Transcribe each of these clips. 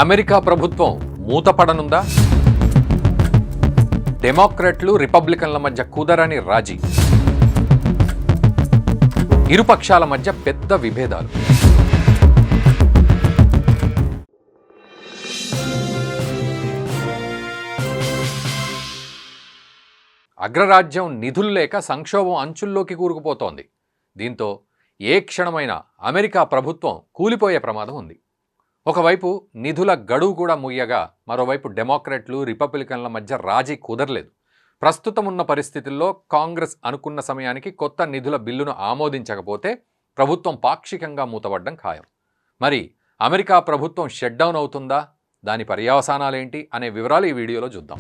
America ప్రభుత్వం మూతపడనుందా? డెమోక్రాట్లు రిపబ్లికన్ల మధ్య కుదరని రాజీ. ఇరుపక్షాల మధ్య పెద్ద విభేదాలు. అగ్రరాజ్యం నిధులు లేక సంక్షోభం అంచుల్లోకి కూరుకుపోతోంది. దీంతో ఏ క్షణమైనా అమెరికా ప్రభుత్వం కూలిపోయే ప్రమాదం ఉంది. ఒకవైపు నిధుల గడువు కూడా ముయ్యగా మరోవైపు డెమోక్రాట్లు రిపబ్లికన్ల మధ్య రాజీ కుదరలేదు. ప్రస్తుతం ఉన్న పరిస్థితుల్లో కాంగ్రెస్ అనుకున్న సమయానికి కొత్త నిధుల బిల్లును ఆమోదించకపోతే ప్రభుత్వం పాక్షికంగా మూతపడడం ఖాయం. మరి అమెరికా ప్రభుత్వం షట్ డౌన్ అవుతుందా? దాని పర్యవసానాలేంటి అనే వివరాలు ఈ వీడియోలో చూద్దాం.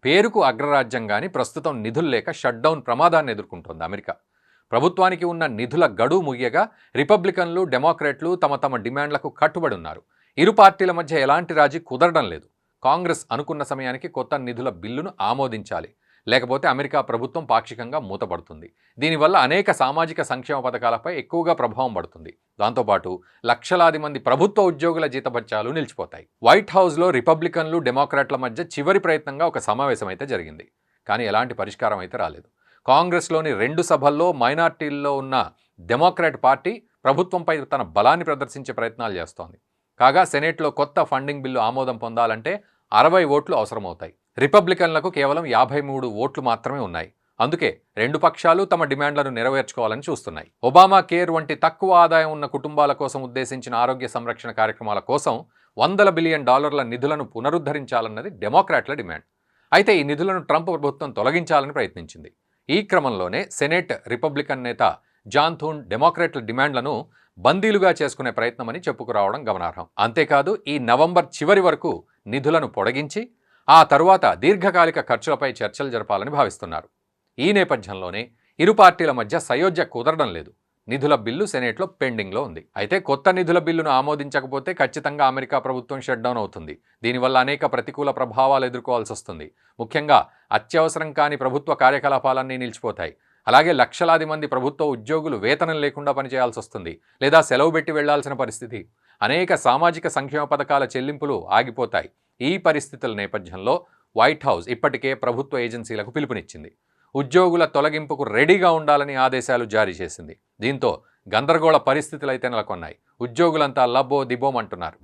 పేరుకు అగ్రరాజ్యం కానీ ప్రస్తుతం నిధులు లేక షట్ డౌన్ ప్రమాదాన్ని ఎదుర్కొంటోంది అమెరికా. ప్రభుత్వానికి ఉన్న నిధుల గడువు ముగియగా రిపబ్లికన్లు డెమోక్రాట్లు తమ డిమాండ్లకు కట్టుబడి ఉన్నారు. ఇరు పార్టీల మధ్య ఎలాంటి రాజీ కుదరడం లేదు. కాంగ్రెస్ అనుకున్న సమయానికి కొత్త నిధుల బిల్లును ఆమోదించాలి, లేకపోతే అమెరికా ప్రభుత్వం పాక్షికంగా మూతపడుతుంది. దీనివల్ల అనేక సామాజిక సంక్షేమ పథకాలపై ఎక్కువగా ప్రభావం పడుతుంది. దాంతోపాటు లక్షలాది మంది ప్రభుత్వ ఉద్యోగుల జీతభత్యాలు నిలిచిపోతాయి. వైట్ హౌస్లో రిపబ్లికన్లు డెమోక్రాట్ల మధ్య చివరి ప్రయత్నంగా ఒక సమావేశం అయితే జరిగింది. కానీ ఎలాంటి పరిష్కారం అయితే రాలేదు. కాంగ్రెస్లోని 2 సభల్లో మైనార్టీల్లో ఉన్న డెమోక్రాట్ పార్టీ ప్రభుత్వంపై తన బలాన్ని ప్రదర్శించే ప్రయత్నాలు చేస్తోంది. కాగా సెనేట్లో కొత్త ఫండింగ్ బిల్లు ఆమోదం పొందాలంటే 60 ఓట్లు అవసరమవుతాయి. రిపబ్లికన్లకు కేవలం 53 ఓట్లు మాత్రమే ఉన్నాయి. అందుకే 2 పక్షాలు తమ డిమాండ్లను నెరవేర్చుకోవాలని చూస్తున్నాయి. ఒబామా కేర్ వంటి తక్కువ ఆదాయం ఉన్న కుటుంబాల కోసం ఉద్దేశించిన ఆరోగ్య సంరక్షణ కార్యక్రమాల కోసం $100 బిలియన్ నిధులను పునరుద్ధరించాలన్నది డెమోక్రాట్ల డిమాండ్. అయితే ఈ నిధులను ట్రంప్ ప్రభుత్వం తొలగించాలని ప్రయత్నించింది. ఈ క్రమంలోనే సెనేట్ రిపబ్లికన్ నేత జాన్ థూన్ డెమోక్రాట్ల డిమాండ్లను బందీలుగా చేసుకునే ప్రయత్నమని చెప్పుకురావడం గమనార్హం. అంతేకాదు ఈ నవంబర్ చివరి వరకు నిధులను పొడిగించి ఆ తరువాత దీర్ఘకాలిక ఖర్చులపై చర్చలు జరపాలని భావిస్తున్నారు. ఈ నేపథ్యంలోనే ఇరు పార్టీల మధ్య సయోధ్య కుదరడం లేదు. నిధుల బిల్లు సెనేట్లో పెండింగ్లో ఉంది. అయితే కొత్త నిధుల బిల్లును ఆమోదించకపోతే ఖచ్చితంగా అమెరికా ప్రభుత్వం షట్ డౌన్ అవుతుంది. దీనివల్ల అనేక ప్రతికూల ప్రభావాలు ఎదుర్కోవాల్సి వస్తుంది. ముఖ్యంగా అత్యవసరం కాని ప్రభుత్వ కార్యకలాపాలన్నీ నిలిచిపోతాయి. అలాగే లక్షలాది మంది ప్రభుత్వ ఉద్యోగులు వేతనం లేకుండా పనిచేయాల్సి వస్తుంది, లేదా సెలవు పెట్టి వెళ్లాల్సిన పరిస్థితి. అనేక సామాజిక సంక్షేమ పథకాల చెల్లింపులు ఆగిపోతాయి. ఈ పరిస్థితుల నేపథ్యంలో వైట్ హౌస్ ఇప్పటికే ప్రభుత్వ ఏజెన్సీలకు పిలుపునిచ్చింది. ఉద్యోగుల తొలగింపుకు రెడీగా ఉండాలని ఆదేశాలు జారీ చేసింది. దీంతో గందరగోళ పరిస్థితులు అయితే నెలకొన్నాయి. ఉద్యోగులంతా లబ్బో దిబోమంటున్నారు.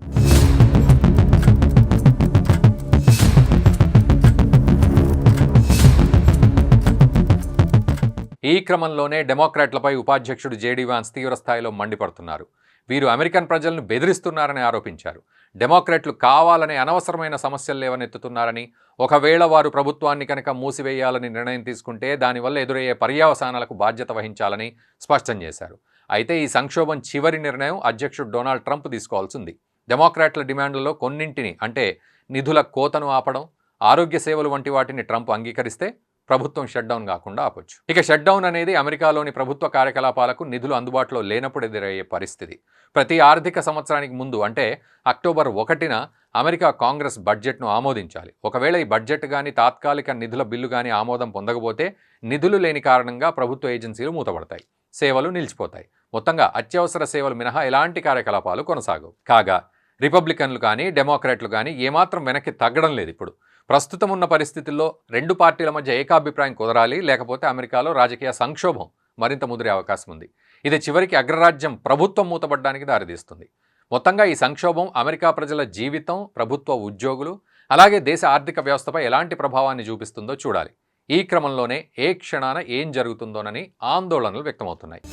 ఈ క్రమంలోనే డెమోక్రాట్లపై ఉపాధ్యక్షుడు జేడీ వాన్స్ తీవ్రస్థాయిలో మండిపడుతున్నారు. వీరు అమెరికన్ ప్రజలను బెదిరిస్తున్నారని ఆరోపించారు. డెమోక్రాట్లు కావాలనే అనవసరమైన సమస్యలు లేవనెత్తుతున్నారని, ఒకవేళ వారు ప్రభుత్వాన్ని కనుక మూసివేయాలని నిర్ణయం తీసుకుంటే దానివల్ల ఎదురయ్యే పర్యవసానాలకు బాధ్యత వహించాలని స్పష్టం చేశారు. అయితే ఈ సంక్షోభం చివరి నిర్ణయం అధ్యక్షుడు డొనాల్డ్ ట్రంప్ తీసుకోవాల్సి ఉంది. డెమోక్రాట్ల డిమాండ్లలో కొన్నింటిని, అంటే నిధుల కోతను ఆపడం, ఆరోగ్య సేవలు వంటి వాటిని ట్రంప్ అంగీకరిస్తే ప్రభుత్వం షట్ డౌన్ కాకుండా ఆపొచ్చు. ఇక షట్ డౌన్ అనేది అమెరికాలోని ప్రభుత్వ కార్యకలాపాలకు నిధులు అందుబాటులో లేనప్పుడు ఎదురయ్యే పరిస్థితి. ప్రతి ఆర్థిక సంవత్సరానికి ముందు, అంటే అక్టోబర్ 1న అమెరికా కాంగ్రెస్ బడ్జెట్ను ఆమోదించాలి. ఒకవేళ ఈ బడ్జెట్ కానీ తాత్కాలిక నిధుల బిల్లు కానీ ఆమోదం పొందకపోతే నిధులు లేని కారణంగా ప్రభుత్వ ఏజెన్సీలు మూతపడతాయి, సేవలు నిలిచిపోతాయి. మొత్తంగా అత్యవసర సేవలు మినహా ఎలాంటి కార్యకలాపాలు కొనసాగవు. కాగా రిపబ్లికన్లు కానీ డెమోక్రాట్లు కానీ ఏమాత్రం వెనక్కి తగ్గడం లేదు. ఇప్పుడు ప్రస్తుతం ఉన్న పరిస్థితుల్లో 2 పార్టీల మధ్య ఏకాభిప్రాయం కుదరాలి, లేకపోతే అమెరికాలో రాజకీయ సంక్షోభం మరింత ముదిరే అవకాశం ఉంది. ఇది చివరికి అగ్రరాజ్యం ప్రభుత్వం మూతపడడానికి దారితీస్తుంది. మొత్తంగా ఈ సంక్షోభం అమెరికా ప్రజల జీవితం, ప్రభుత్వ ఉద్యోగులు, అలాగే దేశ ఆర్థిక వ్యవస్థపై ఎలాంటి ప్రభావాన్ని చూపిస్తుందో చూడాలి. ఈ క్రమంలోనే ఏ క్షణాన ఏం జరుగుతుందోనని ఆందోళనలు వ్యక్తమవుతున్నాయి.